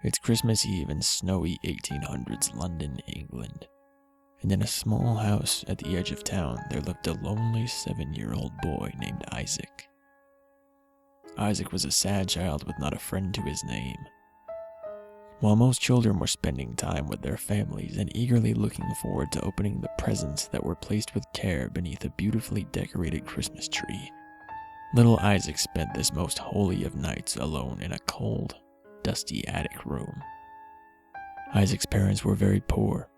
It's Christmas Eve in snowy 1800s London, England, and in a small house at the edge of town there lived a lonely 7-year-old boy named Isaac. Isaac was a sad child with not a friend to his name. While most children were spending time with their families and eagerly looking forward to opening the presents that were placed with care beneath a beautifully decorated Christmas tree, little Isaac spent this most holy of nights alone in a cold, dusty attic room. Isaac's parents were very poor.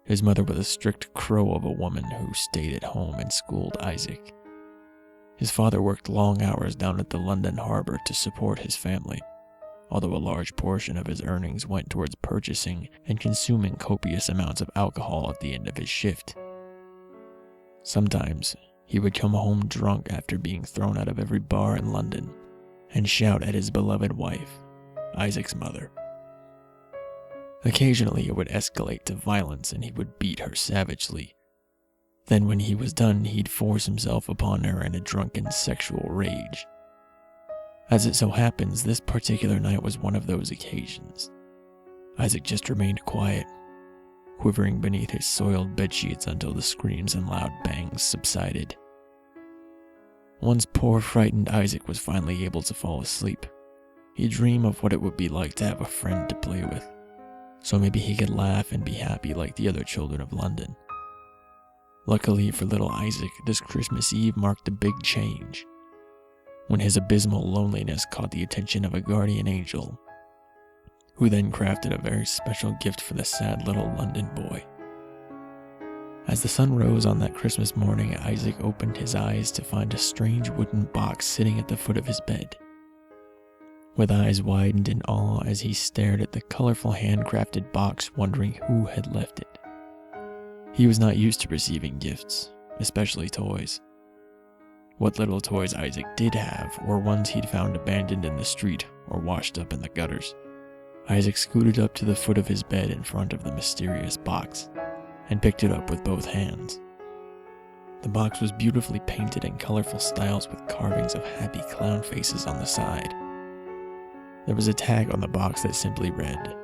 His mother was a strict crow of a woman who stayed at home and schooled Isaac. His father worked long hours down at the London harbor to support his family, although a large portion of his earnings went towards purchasing and consuming copious amounts of alcohol at the end of his shift. Sometimes, he would come home drunk after being thrown out of every bar in London and shout at his beloved wife, Isaac's mother. Occasionally it would escalate to violence and he would beat her savagely. Then when he was done, he'd force himself upon her in a drunken sexual rage. As it so happens, this particular night was one of those occasions. Isaac just remained quiet, quivering beneath his soiled bedsheets until the screams and loud bangs subsided. Once poor frightened Isaac was finally able to fall asleep, he'd dream of what it would be like to have a friend to play with, so maybe he could laugh and be happy like the other children of London. Luckily for little Isaac, this Christmas Eve marked a big change, when his abysmal loneliness caught the attention of a guardian angel, who then crafted a very special gift for the sad little London boy. As the sun rose on that Christmas morning, Isaac opened his eyes to find a strange wooden box sitting at the foot of his bed. With eyes widened in awe as he stared at the colorful handcrafted box, wondering who had left it. He was not used to receiving gifts, especially toys. What little toys Isaac did have were ones he'd found abandoned in the street or washed up in the gutters. Isaac scooted up to the foot of his bed in front of the mysterious box and picked it up with both hands. The box was beautifully painted in colorful styles with carvings of happy clown faces on the side. There was a tag on the box that simply read,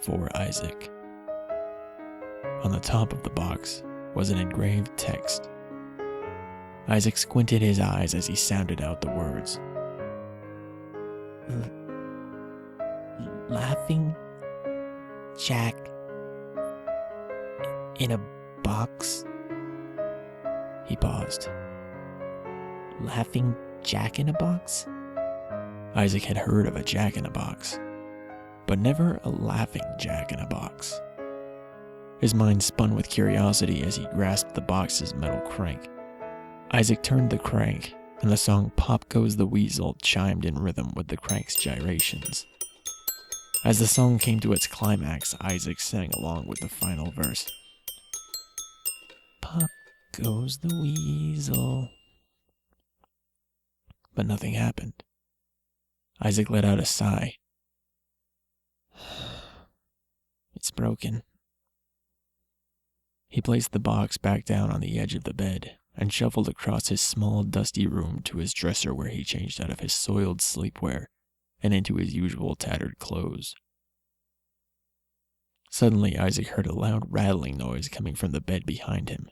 "For Isaac." On the top of the box was an engraved text. Isaac squinted his eyes as he sounded out the words. "Laughing Jack in a box?" He paused. "Laughing Jack in a box?" Isaac had heard of a jack-in-a-box, but never a laughing jack-in-a-box. His mind spun with curiosity as he grasped the box's metal crank. Isaac turned the crank, and the song "Pop Goes the Weasel" chimed in rhythm with the crank's gyrations. As the song came to its climax, Isaac sang along with the final verse. "Pop goes the weasel." But nothing happened. Isaac let out a sigh. "It's broken." He placed the box back down on the edge of the bed and shuffled across his small, dusty room to his dresser, where he changed out of his soiled sleepwear and into his usual tattered clothes. Suddenly, Isaac heard a loud rattling noise coming from the bed behind him.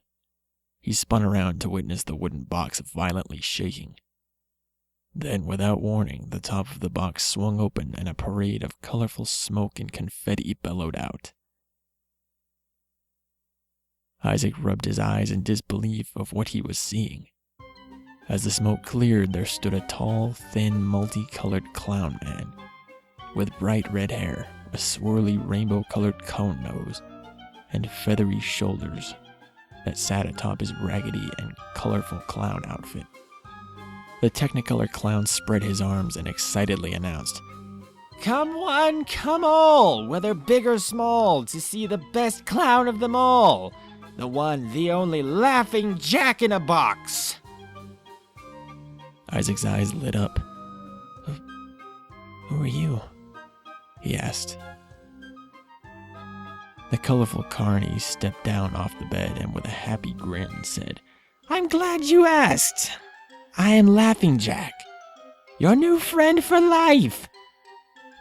He spun around to witness the wooden box violently shaking. Then, without warning, the top of the box swung open and a parade of colorful smoke and confetti bellowed out. Isaac rubbed his eyes in disbelief of what he was seeing. As the smoke cleared, there stood a tall, thin, multicolored clown man, with bright red hair, a swirly rainbow-colored cone nose, and feathery shoulders that sat atop his raggedy and colorful clown outfit. The Technicolor clown spread his arms and excitedly announced, "Come one, come all, whether big or small, to see the best clown of them all. The one, the only laughing jack-in-a-box." Isaac's eyes lit up. Who are you?" he asked. The colorful carny stepped down off the bed and with a happy grin said, I'm glad you asked. I am Laughing Jack, your new friend for life.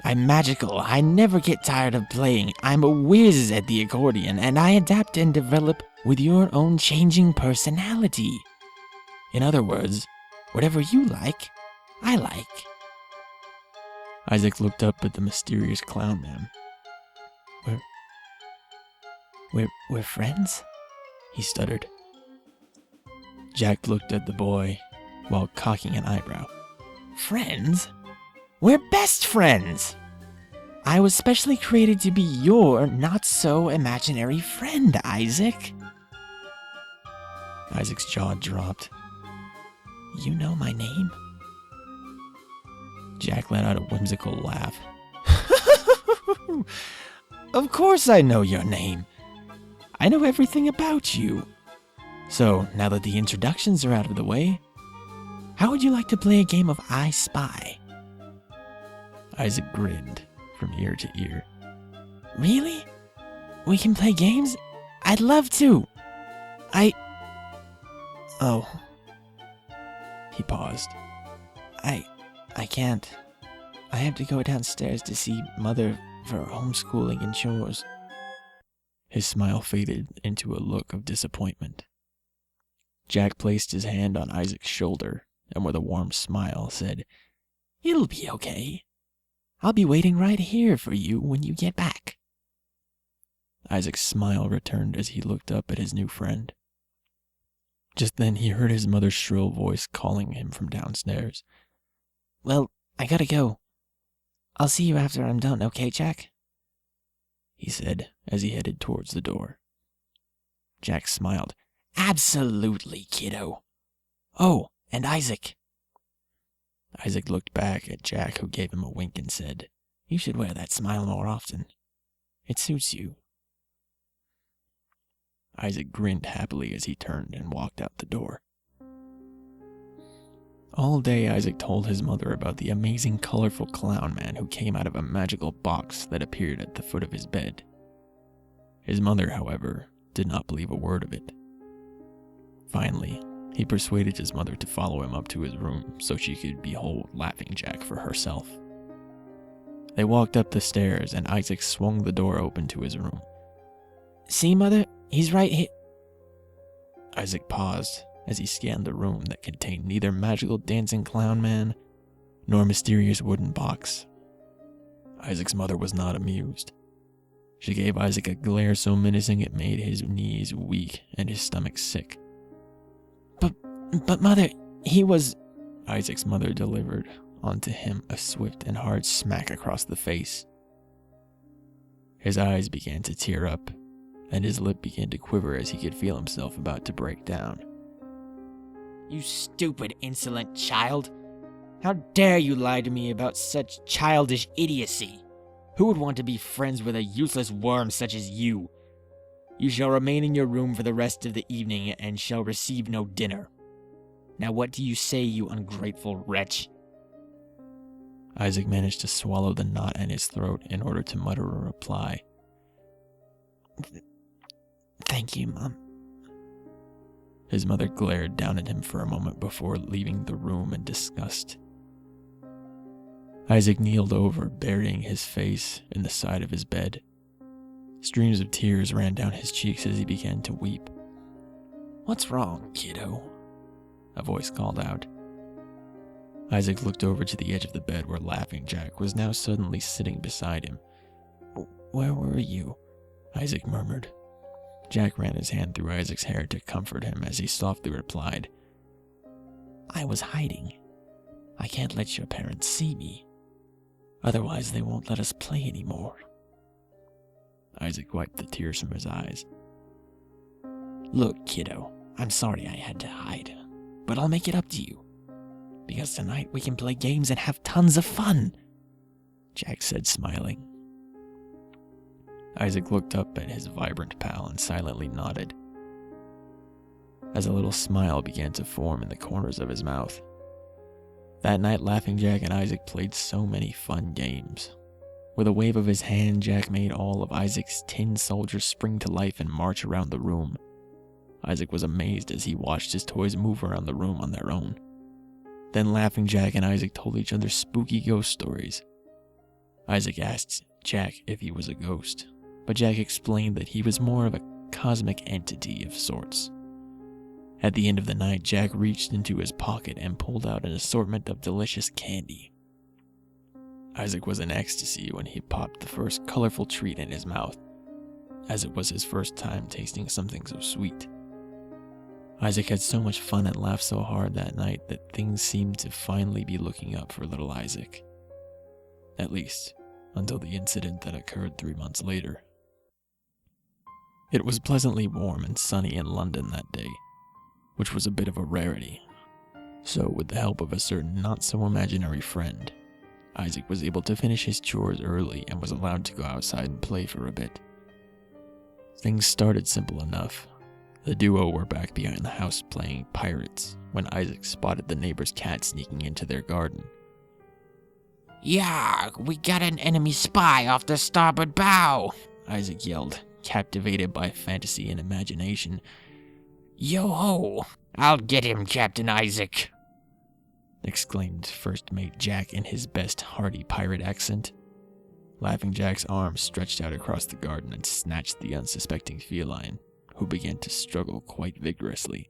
I'm magical. I never get tired of playing. I'm a whiz at the accordion, and I adapt and develop with your own changing personality. In other words, whatever you like, I like. Isaac looked up at the mysterious clown man. We're friends? He stuttered. Jack looked at the boy while cocking an eyebrow. Friends? We're best friends! I was specially created to be your not-so-imaginary friend, Isaac. Isaac's jaw dropped. You know my name? Jack let out a whimsical laugh. Of course I know your name. I know everything about you. So, now that the introductions are out of the way, how would you like to play a game of I Spy? Isaac grinned from ear to ear. Really? We can play games? I'd love to. Oh. He paused. I can't. I have to go downstairs to see Mother for homeschooling and chores. His smile faded into a look of disappointment. Jack placed his hand on Isaac's shoulder and with a warm smile said, It'll be okay. I'll be waiting right here for you when you get back. Isaac's smile returned as he looked up at his new friend. Just then he heard his mother's shrill voice calling him from downstairs. Well, I gotta go. I'll see you after I'm done, okay, Jack? He said as he headed towards the door. Jack smiled. Absolutely, kiddo. Oh, and Isaac. Isaac looked back at Jack, who gave him a wink and said, You should wear that smile more often. It suits you. Isaac grinned happily as he turned and walked out the door. All day Isaac told his mother about the amazing colorful clown man who came out of a magical box that appeared at the foot of his bed. His mother, however, did not believe a word of it. Finally, he persuaded his mother to follow him up to his room so she could behold Laughing Jack for herself. They walked up the stairs and Isaac swung the door open to his room. See, Mother? He's right here. Isaac paused as he scanned the room that contained neither magical dancing clown man nor mysterious wooden box. Isaac's mother was not amused. She gave Isaac a glare so menacing it made his knees weak and his stomach sick. But Mother, he was... Isaac's mother delivered onto him a swift and hard smack across the face. His eyes began to tear up, and his lip began to quiver as he could feel himself about to break down. You stupid, insolent child. How dare you lie to me about such childish idiocy? Who would want to be friends with a useless worm such as you? You shall remain in your room for the rest of the evening and shall receive no dinner. Now what do you say, you ungrateful wretch? Isaac managed to swallow the knot in his throat in order to mutter a reply. Thank you, Mom. His mother glared down at him for a moment before leaving the room in disgust. Isaac kneeled over, burying his face in the side of his bed. Streams of tears ran down his cheeks as he began to weep. What's wrong, kiddo? A voice called out. Isaac looked over to the edge of the bed where Laughing Jack was now suddenly sitting beside him. Where were you? Isaac murmured. Jack ran his hand through Isaac's hair to comfort him as he softly replied, I was hiding. I can't let your parents see me. Otherwise, they won't let us play anymore. Isaac wiped the tears from his eyes. Look, kiddo, I'm sorry I had to hide, but I'll make it up to you. Because tonight we can play games and have tons of fun, Jack said, smiling. Isaac looked up at his vibrant pal and silently nodded, as a little smile began to form in the corners of his mouth. That night, Laughing Jack and Isaac played so many fun games. With a wave of his hand, Jack made all of Isaac's tin soldiers spring to life and march around the room. Isaac was amazed as he watched his toys move around the room on their own. Then Laughing Jack and Isaac told each other spooky ghost stories. Isaac asked Jack if he was a ghost, but Jack explained that he was more of a cosmic entity of sorts. At the end of the night, Jack reached into his pocket and pulled out an assortment of delicious candy. Isaac was in ecstasy when he popped the first colorful treat in his mouth, as it was his first time tasting something so sweet. Isaac had so much fun and laughed so hard that night that things seemed to finally be looking up for little Isaac. At least, until the incident that occurred 3 months later. It was pleasantly warm and sunny in London that day, which was a bit of a rarity. So, with the help of a certain not-so-imaginary friend, Isaac was able to finish his chores early and was allowed to go outside and play for a bit. Things started simple enough. The duo were back behind the house playing pirates when Isaac spotted the neighbor's cat sneaking into their garden. "Yarg, we got an enemy spy off the starboard bow," Isaac yelled, captivated by fantasy and imagination. "Yo-ho! I'll get him, Captain Isaac!" exclaimed First Mate Jack in his best hearty pirate accent. Laughing Jack's arm stretched out across the garden and snatched the unsuspecting feline, who began to struggle quite vigorously.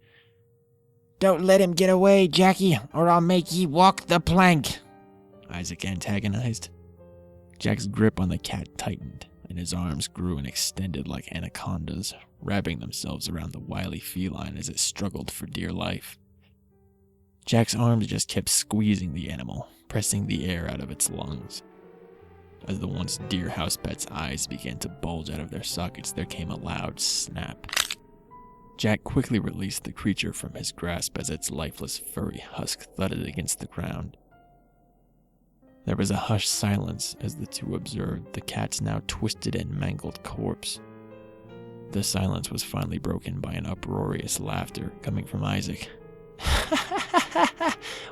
"Don't let him get away, Jackie, or I'll make ye walk the plank," Isaac antagonized. Jack's grip on the cat tightened, and his arms grew and extended like anacondas, wrapping themselves around the wily feline as it struggled for dear life. Jack's arms just kept squeezing the animal, pressing the air out of its lungs. As the once dear house pet's eyes began to bulge out of their sockets, there came a loud snap. Jack quickly released the creature from his grasp as its lifeless furry husk thudded against the ground. There was a hushed silence as the two observed the cat's now twisted and mangled corpse. The silence was finally broken by an uproarious laughter coming from Isaac.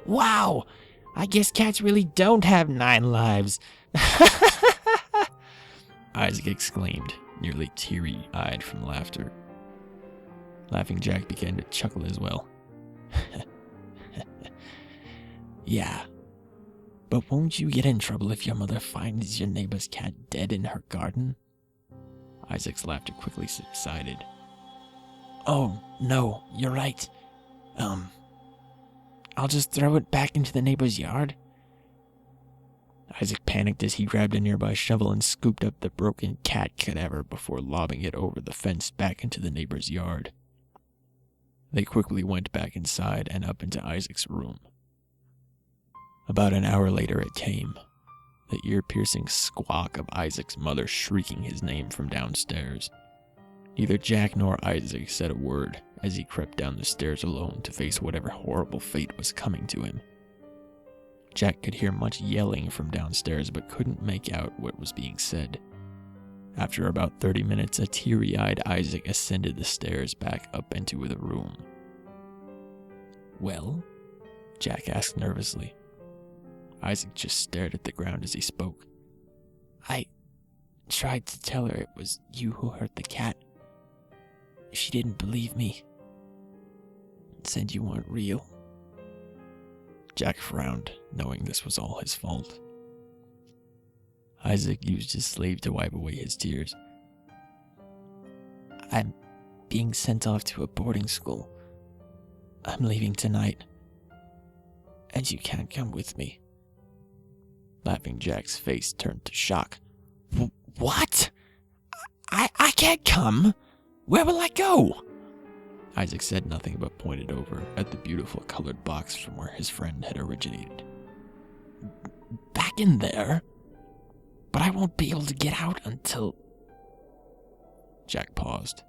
"Wow! I guess cats really don't have 9 lives." Isaac exclaimed, nearly teary-eyed from laughter. Laughing Jack began to chuckle as well. "Yeah, but won't you get in trouble if your mother finds your neighbor's cat dead in her garden?" Isaac's laughter quickly subsided. "Oh, no, you're right. I'll just throw it back into the neighbor's yard." Isaac panicked as he grabbed a nearby shovel and scooped up the broken cat cadaver before lobbing it over the fence back into the neighbor's yard. They quickly went back inside and up into Isaac's room. About an hour later it came, the ear-piercing squawk of Isaac's mother shrieking his name from downstairs. Neither Jack nor Isaac said a word as he crept down the stairs alone to face whatever horrible fate was coming to him. Jack could hear much yelling from downstairs but couldn't make out what was being said. After about 30 minutes, a teary-eyed Isaac ascended the stairs back up into the room. "Well?" Jack asked nervously. Isaac just stared at the ground as he spoke. "I tried to tell her it was you who hurt the cat. She didn't believe me. Said you weren't real." Jack frowned, knowing this was all his fault. Isaac used his sleeve to wipe away his tears. "I'm being sent off to a boarding school. I'm leaving tonight. And you can't come with me." Laughing Jack's face turned to shock. "What? I can't come. Where will I go?" Isaac said nothing but pointed over at the beautiful colored box from where his friend had originated. "Back in there? But I won't be able to get out until..." Jack paused.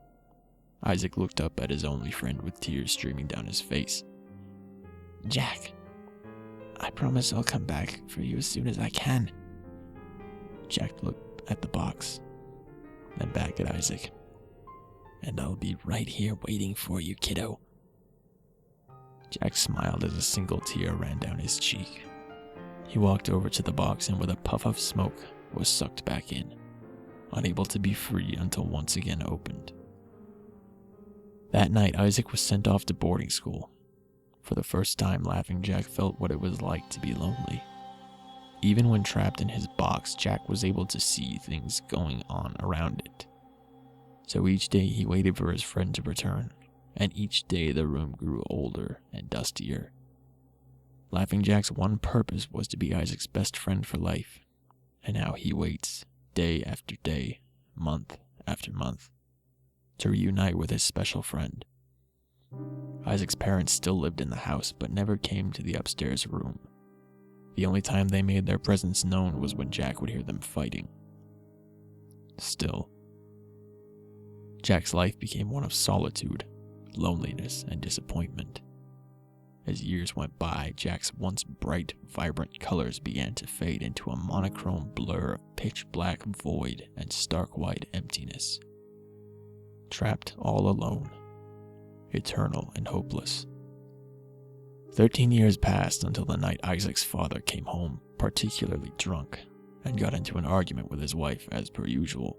Isaac looked up at his only friend with tears streaming down his face. "Jack, I promise I'll come back for you as soon as I can." Jack looked at the box, then back at Isaac. "And I'll be right here waiting for you, kiddo." Jack smiled as a single tear ran down his cheek. He walked over to the box and with a puff of smoke was sucked back in, unable to be free until once again opened. That night, Isaac was sent off to boarding school. For the first time, Laughing Jack felt what it was like to be lonely. Even when trapped in his box, Jack was able to see things going on around it. So each day he waited for his friend to return, and each day the room grew older and dustier. Laughing Jack's one purpose was to be Isaac's best friend for life, and now he waits, day after day, month after month, to reunite with his special friend. Isaac's parents still lived in the house, but never came to the upstairs room. The only time they made their presence known was when Jack would hear them fighting. Still, Jack's life became one of solitude, loneliness, and disappointment. As years went by, Jack's once bright, vibrant colors began to fade into a monochrome blur of pitch-black void and stark-white emptiness. Trapped all alone, eternal and hopeless. 13 years passed until the night Isaac's father came home, particularly drunk, and got into an argument with his wife as per usual.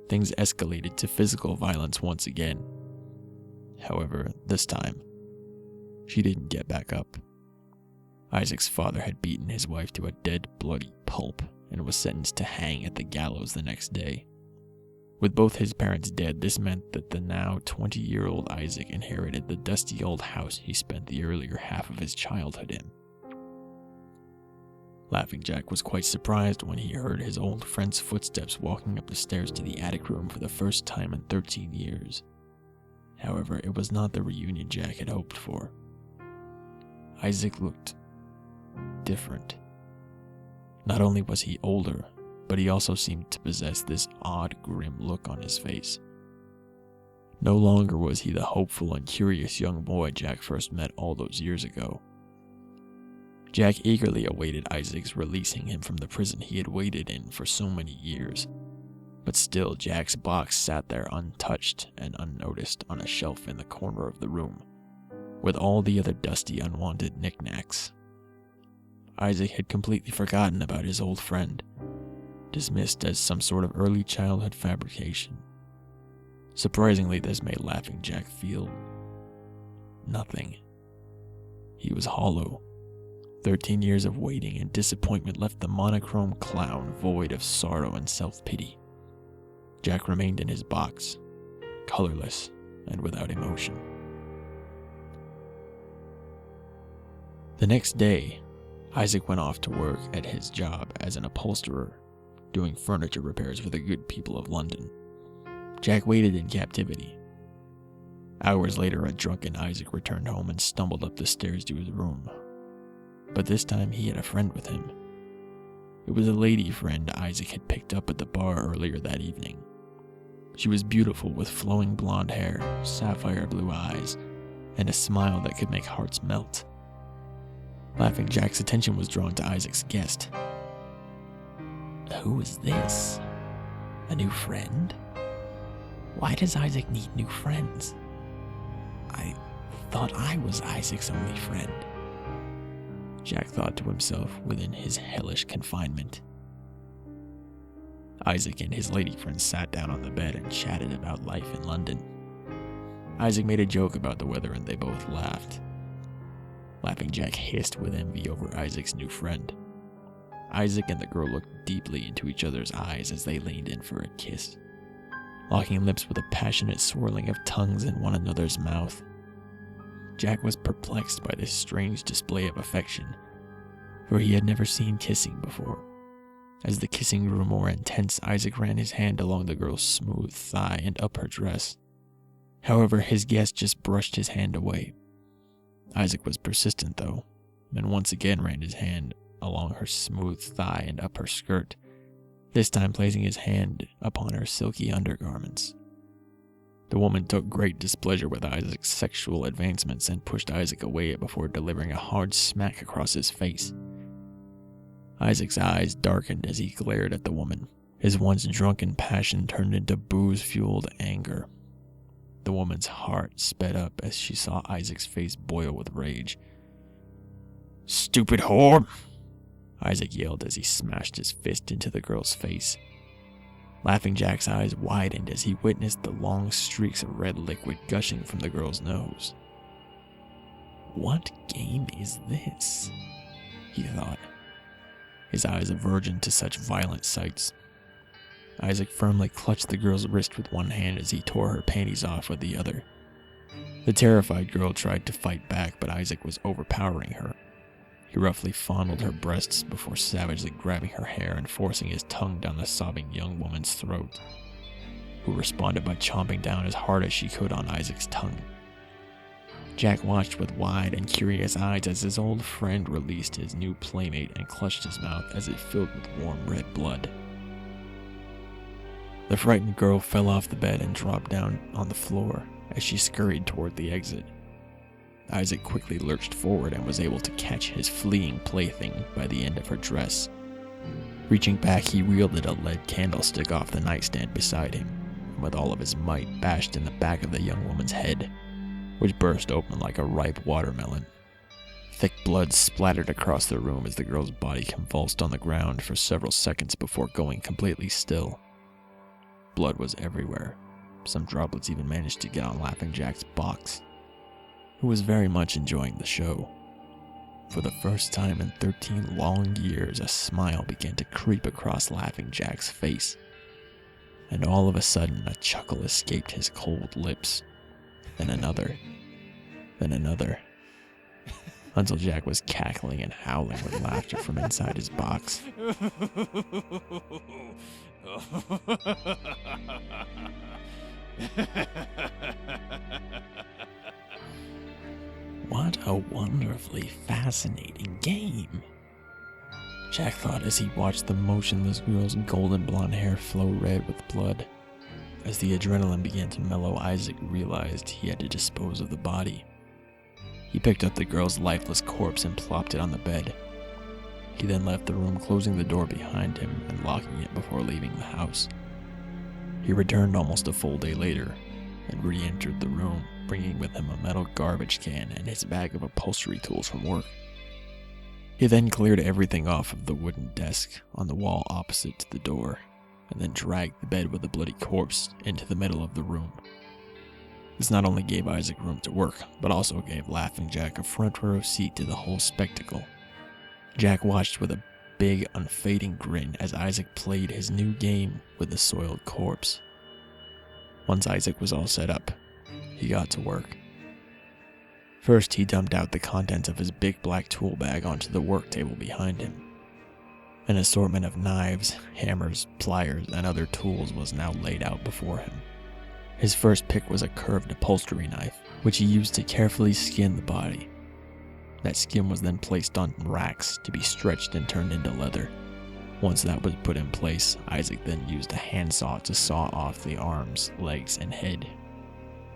Things escalated to physical violence once again. However, this time, she didn't get back up. Isaac's father had beaten his wife to a dead, bloody pulp and was sentenced to hang at the gallows the next day. With both his parents dead, this meant that the now 20-year-old Isaac inherited the dusty old house he spent the earlier half of his childhood in. Laughing Jack was quite surprised when he heard his old friend's footsteps walking up the stairs to the attic room for the first time in 13 years. However, it was not the reunion Jack had hoped for. Isaac looked different. Not only was he older, but he also seemed to possess this odd, grim look on his face. No longer was he the hopeful and curious young boy Jack first met all those years ago. Jack eagerly awaited Isaac's releasing him from the prison he had waited in for so many years. But still, Jack's box sat there untouched and unnoticed on a shelf in the corner of the room, with all the other dusty, unwanted knickknacks. Isaac had completely forgotten about his old friend, dismissed as some sort of early childhood fabrication. Surprisingly, this made Laughing Jack feel nothing. He was hollow. 13 years of waiting and disappointment left the monochrome clown void of sorrow and self-pity. Jack remained in his box, colorless and without emotion. The next day, Isaac went off to work at his job as an upholsterer, doing furniture repairs for the good people of London. Jack waited in captivity. Hours later, a drunken Isaac returned home and stumbled up the stairs to his room. But this time he had a friend with him. It was a lady friend Isaac had picked up at the bar earlier that evening. She was beautiful with flowing blonde hair, sapphire blue eyes, and a smile that could make hearts melt. Laughing Jack's attention was drawn to Isaac's guest. Who is this? A new friend? Why does Isaac need new friends? I thought I was Isaac's only friend. Jack thought to himself within his hellish confinement. Isaac and his lady friend sat down on the bed and chatted about life in London. Isaac made a joke about the weather and they both laughed. Laughing Jack hissed with envy over Isaac's new friend. Isaac and the girl looked deeply into each other's eyes as they leaned in for a kiss, locking lips with a passionate swirling of tongues in one another's mouth. Jack was perplexed by this strange display of affection, for he had never seen kissing before. As the kissing grew more intense, Isaac ran his hand along the girl's smooth thigh and up her dress. However, his guest just brushed his hand away. Isaac was persistent, though, and once again ran his hand along her smooth thigh and up her skirt, this time placing his hand upon her silky undergarments. The woman took great displeasure with Isaac's sexual advancements and pushed Isaac away before delivering a hard smack across his face. Isaac's eyes darkened as he glared at the woman. His once drunken passion turned into booze-fueled anger. The woman's heart sped up as she saw Isaac's face boil with rage. "Stupid whore!" Isaac yelled as he smashed his fist into the girl's face. Laughing Jack's eyes widened as he witnessed the long streaks of red liquid gushing from the girl's nose. What game is this? He thought, his eyes aversion to such violent sights. Isaac firmly clutched the girl's wrist with one hand as he tore her panties off with the other. The terrified girl tried to fight back, but Isaac was overpowering her. He roughly fondled her breasts before savagely grabbing her hair and forcing his tongue down the sobbing young woman's throat, who responded by chomping down as hard as she could on Isaac's tongue. Jack watched with wide and curious eyes as his old friend released his new playmate and clutched his mouth as it filled with warm red blood. The frightened girl fell off the bed and dropped down on the floor as she scurried toward the exit. Isaac quickly lurched forward and was able to catch his fleeing plaything by the end of her dress. Reaching back, he wielded a lead candlestick off the nightstand beside him, and with all of his might bashed in the back of the young woman's head, which burst open like a ripe watermelon. Thick blood splattered across the room as the girl's body convulsed on the ground for several seconds before going completely still. Blood was everywhere. Some droplets even managed to get on Laughing Jack's box, who was very much enjoying the show. For the first time in 13 long years, a smile began to creep across Laughing Jack's face, and all of a sudden a chuckle escaped his cold lips. Then another, until Jack was cackling and howling with laughter from inside his box. What a wonderfully fascinating game, Jack thought as he watched the motionless girl's golden blonde hair flow red with blood. As the adrenaline began to mellow, Isaac realized he had to dispose of the body. He picked up the girl's lifeless corpse and plopped it on the bed. He then left the room, closing the door behind him and locking it before leaving the house. He returned almost a full day later and re-entered the room, bringing with him a metal garbage can and his bag of upholstery tools from work. He then cleared everything off of the wooden desk on the wall opposite to the door, and then dragged the bed with the bloody corpse into the middle of the room. This not only gave Isaac room to work, but also gave Laughing Jack a front row seat to the whole spectacle. Jack watched with a big, unfading grin as Isaac played his new game with the soiled corpse. Once Isaac was all set up, he got to work. First, he dumped out the contents of his big black tool bag onto the work table behind him. An assortment of knives, hammers, pliers, and other tools was now laid out before him. His first pick was a curved upholstery knife, which he used to carefully skin the body. That skin was then placed on racks to be stretched and turned into leather. Once that was put in place, Isaac then used a handsaw to saw off the arms, legs, and head,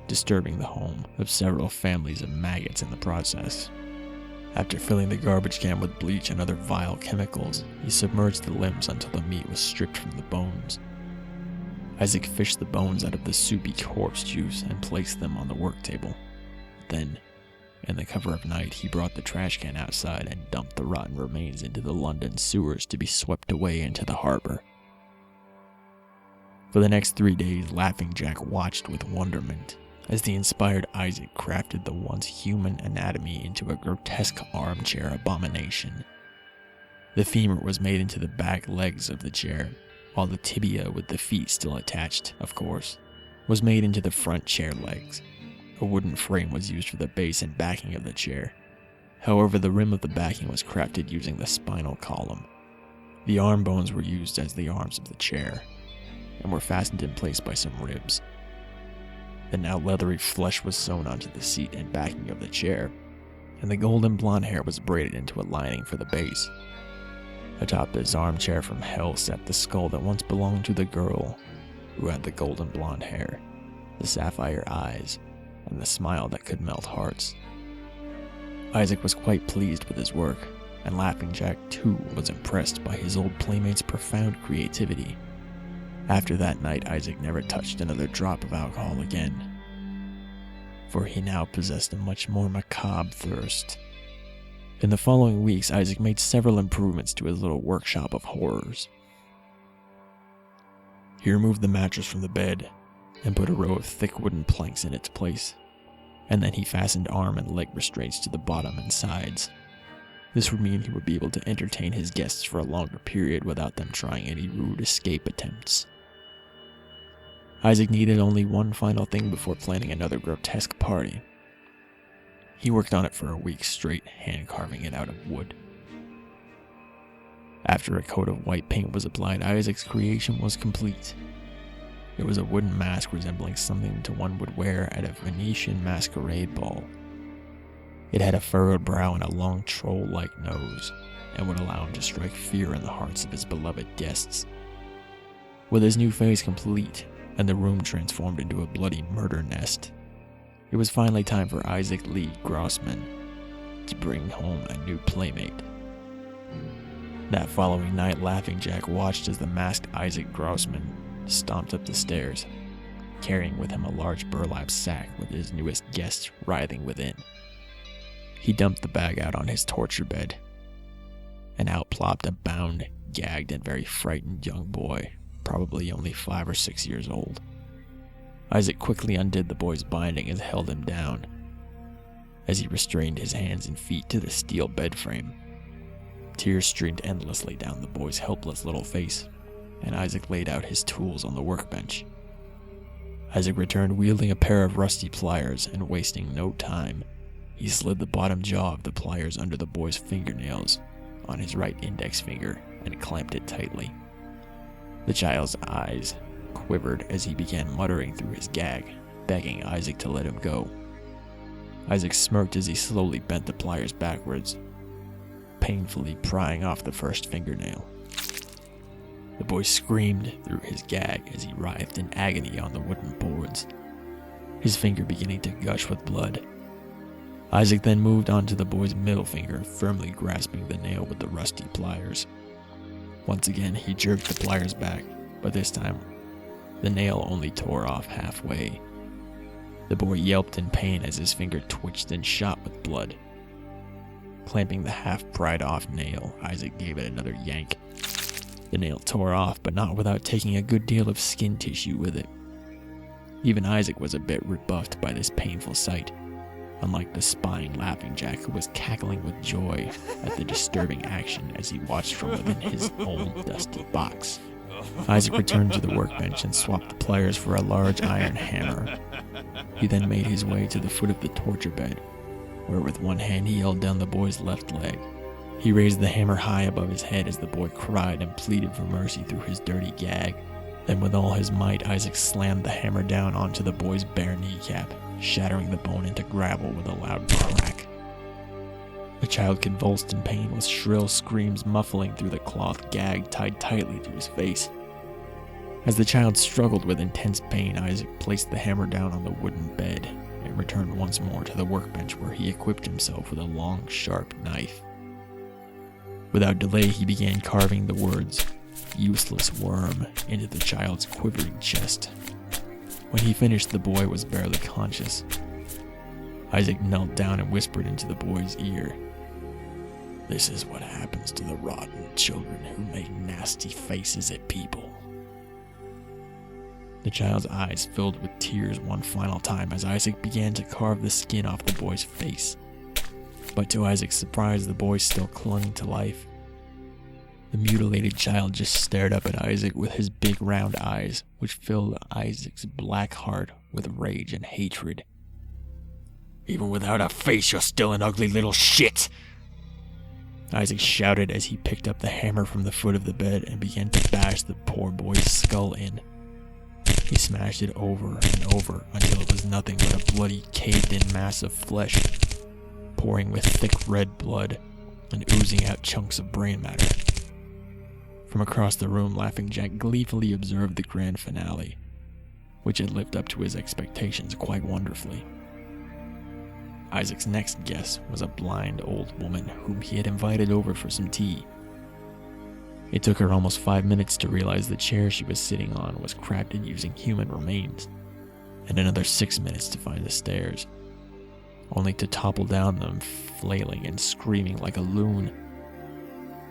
disturbing the home of several families of maggots in the process. After filling the garbage can with bleach and other vile chemicals, he submerged the limbs until the meat was stripped from the bones. Isaac fished the bones out of the soupy corpse juice and placed them on the work table. Then, in the cover of night, he brought the trash can outside and dumped the rotten remains into the London sewers to be swept away into the harbor. For the next 3 days, Laughing Jack watched with wonderment as the inspired Isaac crafted the once human anatomy into a grotesque armchair abomination. The femur was made into the back legs of the chair, while the tibia, with the feet still attached, of course, was made into the front chair legs. A wooden frame was used for the base and backing of the chair. However, the rim of the backing was crafted using the spinal column. The arm bones were used as the arms of the chair, and were fastened in place by some ribs. The now leathery flesh was sewn onto the seat and backing of the chair, and the golden blonde hair was braided into a lining for the base. Atop this armchair from hell sat the skull that once belonged to the girl who had the golden blonde hair, the sapphire eyes, and the smile that could melt hearts. Isaac was quite pleased with his work, and Laughing Jack too was impressed by his old playmate's profound creativity. After that night, Isaac never touched another drop of alcohol again, for he now possessed a much more macabre thirst. In the following weeks, Isaac made several improvements to his little workshop of horrors. He removed the mattress from the bed and put a row of thick wooden planks in its place, and then he fastened arm and leg restraints to the bottom and sides. This would mean he would be able to entertain his guests for a longer period without them trying any rude escape attempts. Isaac needed only one final thing before planning another grotesque party. He worked on it for a week straight, hand carving it out of wood. After a coat of white paint was applied, Isaac's creation was complete. It was a wooden mask resembling something one would wear at a Venetian masquerade ball. It had a furrowed brow and a long troll-like nose, and would allow him to strike fear in the hearts of his beloved guests. With his new face complete, and the room transformed into a bloody murder nest, it was finally time for Isaac Lee Grossman to bring home a new playmate. That following night, Laughing Jack watched as the masked Isaac Grossman stomped up the stairs, carrying with him a large burlap sack with his newest guest writhing within. He dumped the bag out on his torture bed, and out plopped a bound, gagged, and very frightened young boy, probably only 5 or 6 years old. Isaac quickly undid the boy's binding and held him down, as he restrained his hands and feet to the steel bed frame. Tears streamed endlessly down the boy's helpless little face, and Isaac laid out his tools on the workbench. Isaac returned wielding a pair of rusty pliers, and wasting no time, he slid the bottom jaw of the pliers under the boy's fingernails on his right index finger and clamped it tightly. The child's eyes quivered as he began muttering through his gag, begging Isaac to let him go. Isaac smirked as he slowly bent the pliers backwards, painfully prying off the first fingernail. The boy screamed through his gag as he writhed in agony on the wooden boards, his finger beginning to gush with blood. Isaac then moved on to the boy's middle finger, firmly grasping the nail with the rusty pliers. Once again, he jerked the pliers back, but this time, the nail only tore off halfway. The boy yelped in pain as his finger twitched and shot with blood. Clamping the half-pried off nail, Isaac gave it another yank. The nail tore off, but not without taking a good deal of skin tissue with it. Even Isaac was a bit rebuffed by this painful sight, unlike the spying Laughing Jack, who was cackling with joy at the disturbing action as he watched from within his old dusty box. Isaac returned to the workbench and swapped the pliers for a large iron hammer. He then made his way to the foot of the torture bed, where with one hand he held down the boy's left leg. He raised the hammer high above his head as the boy cried and pleaded for mercy through his dirty gag. Then with all his might, Isaac slammed the hammer down onto the boy's bare kneecap, shattering the bone into gravel with a loud crack. The child convulsed in pain, with shrill screams muffling through the cloth gag tied tightly to his face. As the child struggled with intense pain, Isaac placed the hammer down on the wooden bed and returned once more to the workbench, where he equipped himself with a long, sharp knife. Without delay, he began carving the words, "useless worm," into the child's quivering chest. When he finished, the boy was barely conscious. Isaac knelt down and whispered into the boy's ear, "This is what happens to the rotten children who make nasty faces at people." The child's eyes filled with tears one final time as Isaac began to carve the skin off the boy's face. But to Isaac's surprise, the boy still clung to life. The mutilated child just stared up at Isaac with his big round eyes, which filled Isaac's black heart with rage and hatred. "Even without a face, you're still an ugly little shit!" Isaac shouted as he picked up the hammer from the foot of the bed and began to bash the poor boy's skull in. He smashed it over and over until it was nothing but a bloody, caved-in mass of flesh, pouring with thick red blood and oozing out chunks of brain matter. From across the room, Laughing Jack gleefully observed the grand finale, which had lived up to his expectations quite wonderfully. Isaac's next guest was a blind old woman whom he had invited over for some tea. It took her almost 5 minutes to realize the chair she was sitting on was crafted using human remains, and another 6 minutes to find the stairs, only to topple down them, flailing and screaming like a loon.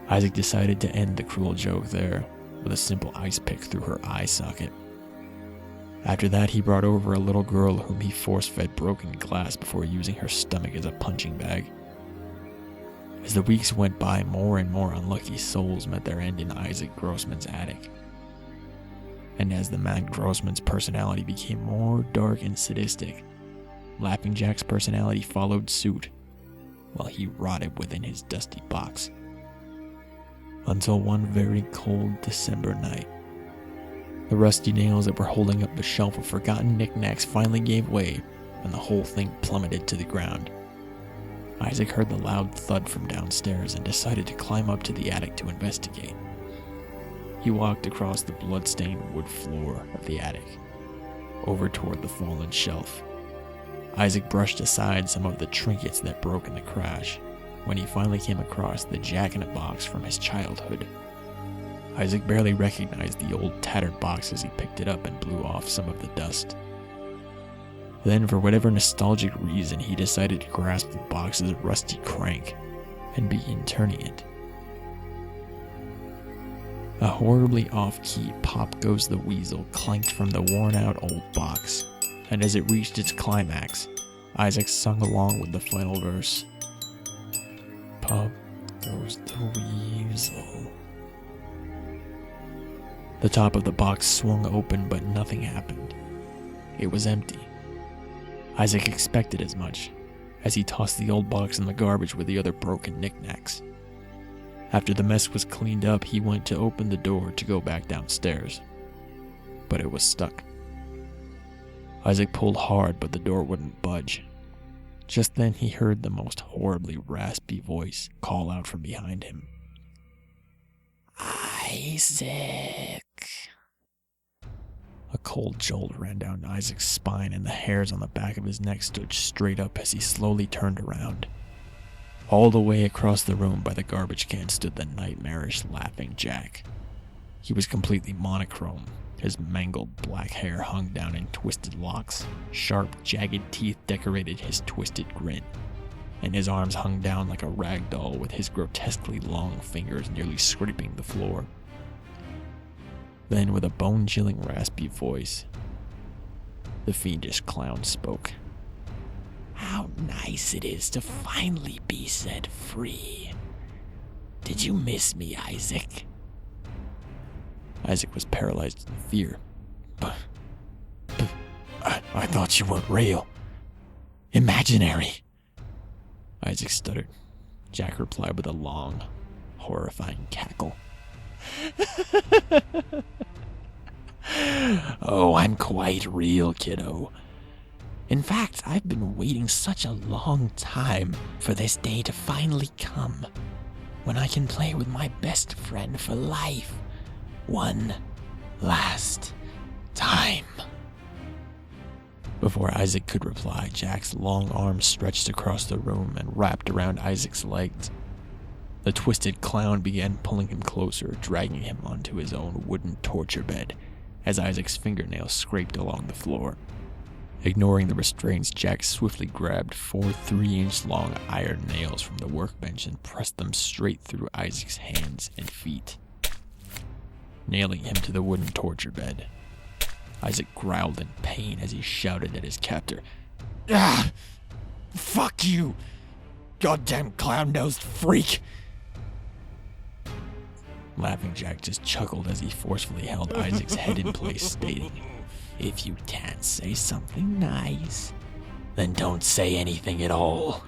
Isaac decided to end the cruel joke there, with a simple ice pick through her eye socket. After that, he brought over a little girl whom he force-fed broken glass before using her stomach as a punching bag. As the weeks went by, more and more unlucky souls met their end in Isaac Grossman's attic. And as the man Grossman's personality became more dark and sadistic, Laughing Jack's personality followed suit, while he rotted within his dusty box. Until one very cold December night, the rusty nails that were holding up the shelf of forgotten knickknacks finally gave way, and the whole thing plummeted to the ground. Isaac heard the loud thud from downstairs and decided to climb up to the attic to investigate. He walked across the blood-stained wood floor of the attic, over toward the fallen shelf. Isaac brushed aside some of the trinkets that broke in the crash, when he finally came across the jack-in-a-box from his childhood. Isaac barely recognized the old tattered box as he picked it up and blew off some of the dust. Then, for whatever nostalgic reason, he decided to grasp the box's rusty crank and begin turning it. A horribly off-key Pop Goes the Weasel clanked from the worn-out old box, and as it reached its climax, Isaac sung along with the final verse. Pop goes the weasel. The top of the box swung open, but nothing happened. It was empty. Isaac expected as much, as he tossed the old box in the garbage with the other broken knickknacks. After the mess was cleaned up, he went to open the door to go back downstairs, but it was stuck. Isaac pulled hard, but the door wouldn't budge. Just then he heard the most horribly raspy voice call out from behind him. Isaac. A cold jolt ran down Isaac's spine, and the hairs on the back of his neck stood straight up as he slowly turned around. All the way across the room by the garbage can stood the nightmarish Laughing Jack. He was completely monochrome. His mangled black hair hung down in twisted locks. Sharp, jagged teeth decorated his twisted grin, and his arms hung down like a rag doll with his grotesquely long fingers nearly scraping the floor. Then, with a bone-chilling raspy voice, the fiendish clown spoke. How nice it is to finally be set free. Did you miss me, Isaac? Isaac was paralyzed in fear. But I thought you weren't real. Imaginary. Isaac stuttered. Jack replied with a long, horrifying cackle. Oh, I'm quite real, kiddo. In fact, I've been waiting such a long time for this day to finally come, when I can play with my best friend for life. One last time. Before Isaac could reply, Jack's long arms stretched across the room and wrapped around Isaac's legs. The twisted clown began pulling him closer, dragging him onto his own wooden torture bed as Isaac's fingernails scraped along the floor. Ignoring the restraints, Jack swiftly grabbed 4 3-inch long iron nails from the workbench and pressed them straight through Isaac's hands and feet, nailing him to the wooden torture bed. Isaac growled in pain as he shouted at his captor, "Ah! Fuck you! Goddamn clown-nosed freak!" Laughing Jack just chuckled as he forcefully held Isaac's head in place, stating, "If you can't say something nice, then don't say anything at all."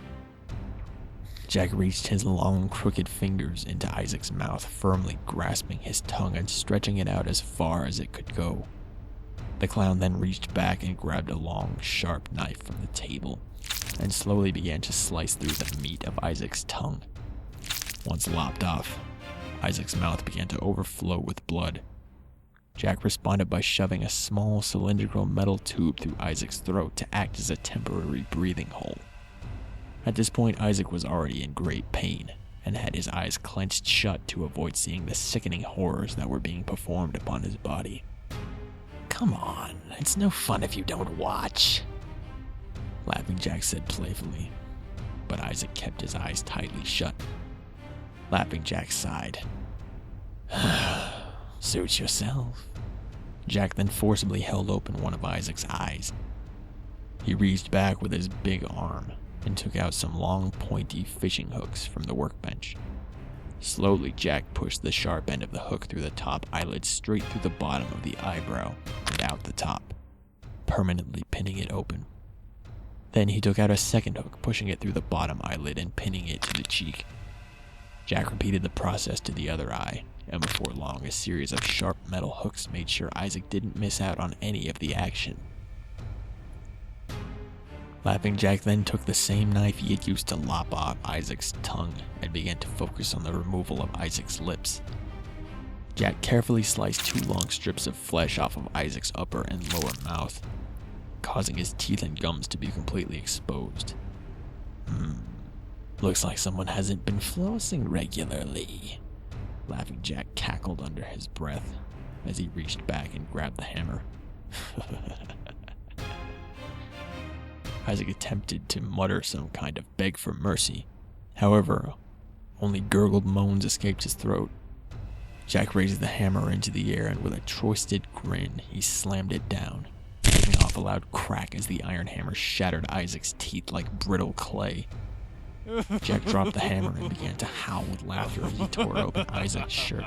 Jack reached his long, crooked fingers into Isaac's mouth, firmly grasping his tongue and stretching it out as far as it could go. The clown then reached back and grabbed a long, sharp knife from the table and slowly began to slice through the meat of Isaac's tongue. Once lopped off, Isaac's mouth began to overflow with blood. Jack responded by shoving a small cylindrical metal tube through Isaac's throat to act as a temporary breathing hole. At this point, Isaac was already in great pain and had his eyes clenched shut to avoid seeing the sickening horrors that were being performed upon his body. "Come on, it's no fun if you don't watch," Laughing Jack said playfully, but Isaac kept his eyes tightly shut. Laughing Jack sighed. Suit yourself. Jack then forcibly held open one of Isaac's eyes. He reached back with his big arm and took out some long, pointy fishing hooks from the workbench. Slowly, Jack pushed the sharp end of the hook through the top eyelid straight through the bottom of the eyebrow and out the top, permanently pinning it open. Then he took out a second hook, pushing it through the bottom eyelid and pinning it to the cheek. Jack repeated the process to the other eye, and before long, a series of sharp metal hooks made sure Isaac didn't miss out on any of the action. Laughing Jack then took the same knife he had used to lop off Isaac's tongue and began to focus on the removal of Isaac's lips. Jack carefully sliced 2 long strips of flesh off of Isaac's upper and lower mouth, causing his teeth and gums to be completely exposed. Looks like someone hasn't been flossing regularly. Laughing Jack cackled under his breath as he reached back and grabbed the hammer. Isaac attempted to mutter some kind of beg for mercy. However, only gurgled moans escaped his throat. Jack raised the hammer into the air, and with a twisted grin, he slammed it down, giving off a loud crack as the iron hammer shattered Isaac's teeth like brittle clay. Jack dropped the hammer and began to howl with laughter as he tore open Isaac's shirt.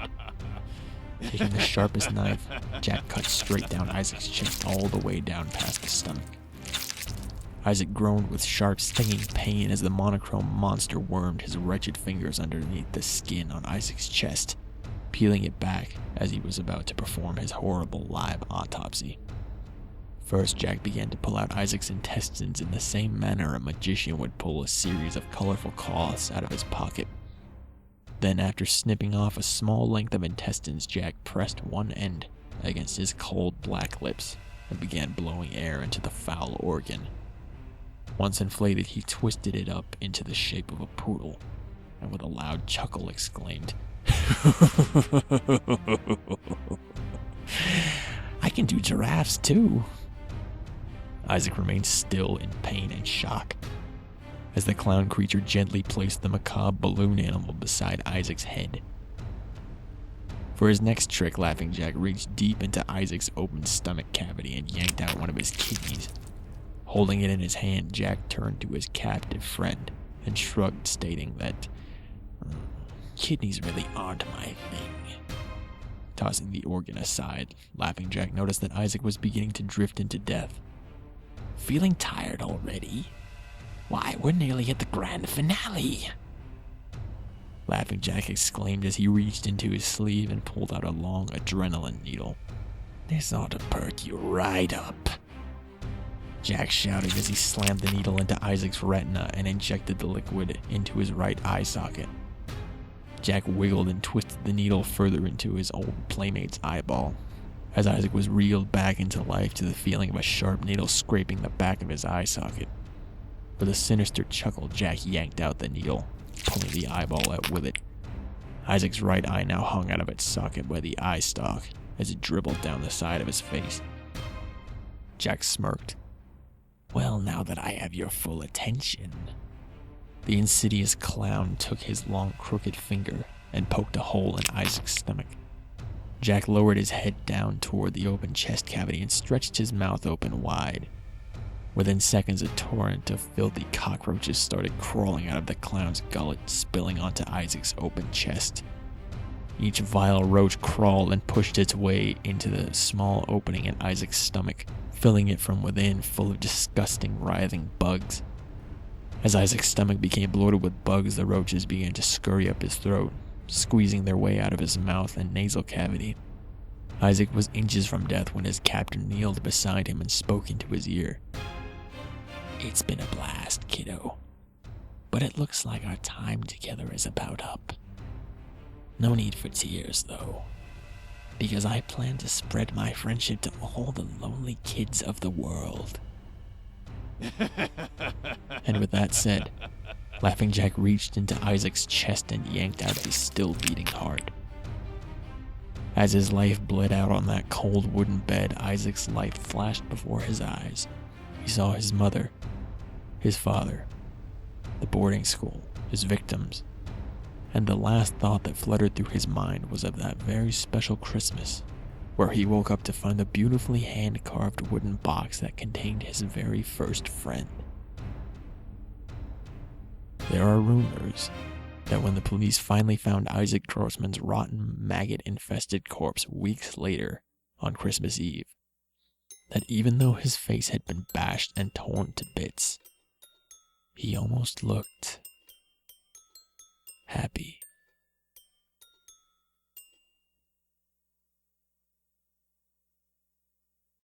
Taking the sharpest knife, Jack cut straight down Isaac's chest all the way down past the stomach. Isaac groaned with sharp, stinging pain as the monochrome monster wormed his wretched fingers underneath the skin on Isaac's chest, peeling it back as he was about to perform his horrible live autopsy. First, Jack began to pull out Isaac's intestines in the same manner a magician would pull a series of colorful cloths out of his pocket. Then, after snipping off a small length of intestines, Jack pressed one end against his cold black lips and began blowing air into the foul organ. Once inflated, he twisted it up into the shape of a poodle, and with a loud chuckle exclaimed, I can do giraffes too. Isaac remained still in pain and shock as the clown creature gently placed the macabre balloon animal beside Isaac's head. For his next trick, Laughing Jack reached deep into Isaac's open stomach cavity and yanked out one of his kidneys. Holding it in his hand, Jack turned to his captive friend and shrugged, stating that kidneys really aren't my thing. Tossing the organ aside, Laughing Jack noticed that Isaac was beginning to drift into death. Feeling tired already? Why, we're nearly at the grand finale. Laughing Jack exclaimed as he reached into his sleeve and pulled out a long adrenaline needle. This ought to perk you right up. Jack shouted as he slammed the needle into Isaac's retina and injected the liquid into his right eye socket. Jack wiggled and twisted the needle further into his old playmate's eyeball, as Isaac was reeled back into life to the feeling of a sharp needle scraping the back of his eye socket. With a sinister chuckle, Jack yanked out the needle, pulling the eyeball out with it. Isaac's right eye now hung out of its socket by the eye stalk as it dribbled down the side of his face. Jack smirked. Well, now that I have your full attention. The insidious clown took his long crooked finger and poked a hole in Isaac's stomach. Jack lowered his head down toward the open chest cavity and stretched his mouth open wide. Within seconds, a torrent of filthy cockroaches started crawling out of the clown's gullet, spilling onto Isaac's open chest. Each vile roach crawled and pushed its way into the small opening in Isaac's stomach, filling it from within full of disgusting, writhing bugs. As Isaac's stomach became bloated with bugs, the roaches began to scurry up his throat, squeezing their way out of his mouth and nasal cavity. Isaac was inches from death when his captor kneeled beside him and spoke into his ear. It's been a blast, kiddo, but it looks like our time together is about up. No need for tears, though, because I plan to spread my friendship to all the lonely kids of the world. And with that said, Laughing Jack reached into Isaac's chest and yanked out his still beating heart. As his life bled out on that cold wooden bed, Isaac's life flashed before his eyes. He saw his mother, his father, the boarding school, his victims, And the last thought that fluttered through his mind was of that very special Christmas, where he woke up to find a beautifully hand-carved wooden box that contained his very first friend. There are rumors that when the police finally found Isaac Grossman's rotten, maggot-infested corpse weeks later, on Christmas Eve, that even though his face had been bashed and torn to bits, he almost looked happy.